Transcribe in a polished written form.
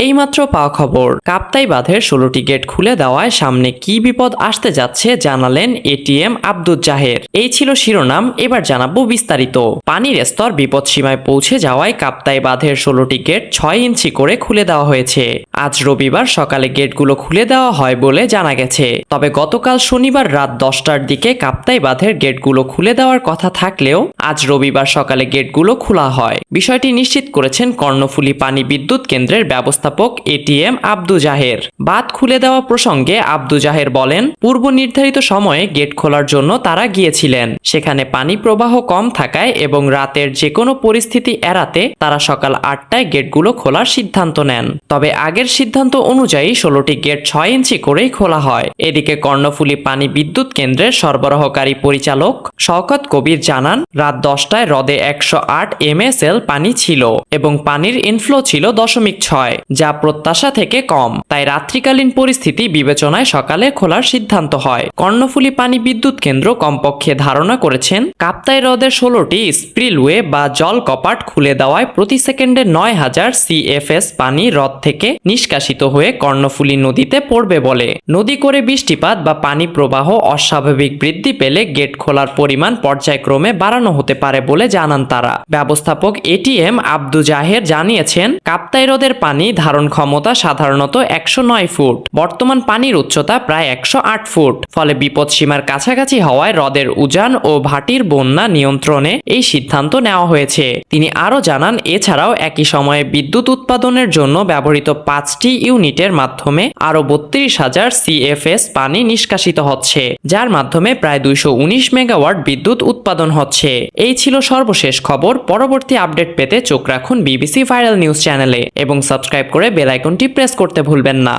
এইমাত্র পাওয়া খবর, কাপ্তাই বাঁধের 16টি গেট খুলে দেওয়ায় সামনে কি বিপদ আসতে যাচ্ছে জানালেন এটিএম আব্দুল জাহের। এই ছিল শিরোনাম, এবার জানাবো বিস্তারিত। পানির স্তর বিপদসীমায় পৌঁছে যাওয়ায় কাপ্তাই বাঁধের 16টি গেট 6 ইঞ্চি করে খুলে দেওয়া হয়েছে। আজ রবিবার সকালে গেটগুলো খুলে দেওয়া হয় বলে জানা গেছে। তবে গতকাল শনিবার রাত 10টার দিকে কাপ্তাই বাঁধের গেটগুলো খুলে দেওয়ার কথা থাকলেও আজ রবিবার সকালে গেটগুলো খোলা হয়। বিষয়টি নিশ্চিত করেছেন কর্ণফুলী পানি বিদ্যুৎ কেন্দ্রের ব্যবস্থাপক এটিএম আব্দুল জাহের। বাঁধ খুলে দেওয়া প্রসঙ্গে আব্দুল জাহের বলেন, পূর্ব নির্ধারিত সময়ে গেট খোলার জন্য তারা গিয়েছিলেন। সেখানে পানি প্রবাহ কম থাকায় এবং রাতের যে কোনো পরিস্থিতি এড়াতে তারা সকাল 8টায় গেটগুলো খোলার সিদ্ধান্ত নেন। তবে আগের সিদ্ধান্ত অনুযায়ী 16টি গেট 6 ইঞ্চি করেই খোলা হয়। এদিকে কর্ণফুলী পানি বিদ্যুৎ কেন্দ্রের সরবরাহকারী পরিচালক শওকত কবির জানান, রাত 10টায় হ্রদে 108 MSL পানি ছিল এবং পানির ইনফ্লো ছিল 0.6, যা প্রত্যাশা থেকে কম। তাই রাত্রিকালীন পরিস্থিতি বিবেচনায় সকালে খোলার সিদ্ধান্ত হয়। কর্ণফুলী পানি বিদ্যুৎ কেন্দ্র কমপক্ষে ধারণা করেছেন, কাপ্তাই হ্রদের 16টি স্পিলওয়ে বা জল কপাট খুলে দেওয়ায় প্রতি সেকেন্ডে 9000 CFS পানি হ্রদ থেকে নিষ্কাশিত হয়ে কর্ণফুলী নদীতে পড়বে বলে। নদী করে বৃষ্টিপাত বা পানি প্রবাহ অস্বাভাবিক বৃদ্ধি পেলে গেট খোলার পরিমাণ পর্যায়ক্রমে বাড়ানো হতে পারে বলে জানান তারা। ব্যবস্থাপক এটিএম আব্দুল জাহের জানিয়েছেন, কাপ্তাই হ্রদের পানি ধারণ ক্ষমতা সাধারণত 109 ফুট। বর্তমান পানির উচ্চতা প্রায় 108 ফুট। ফলে বিপদসীমার কাছাকাছি হওয়ায় হ্রদের উজান ও ভাটির বন্যা নিয়ন্ত্রণে এই সিদ্ধান্ত নেওয়া হয়েছে। তিনি আরও জানান, এছাড়াও একই সময়ে বিদ্যুৎ উৎপাদনের জন্য ব্যবহৃত 5টি ইউনিটের মাধ্যমে আরও 32,000 CFS পানি নিষ্কাশিত হচ্ছে, যার মাধ্যমে প্রায় 219 মেগাওয়াট বিদ্যুৎ উৎপাদন হচ্ছে। এই ছিল সর্বশেষ খবর। পরবর্তী আপডেট পেতে চোখ রাখুন বিবিসি ভাইরাল নিউজ চ্যানেলে এবং সাবস্ক্রাইব করে বেল আইকনটি প্রেস করতে ভুলবেন না।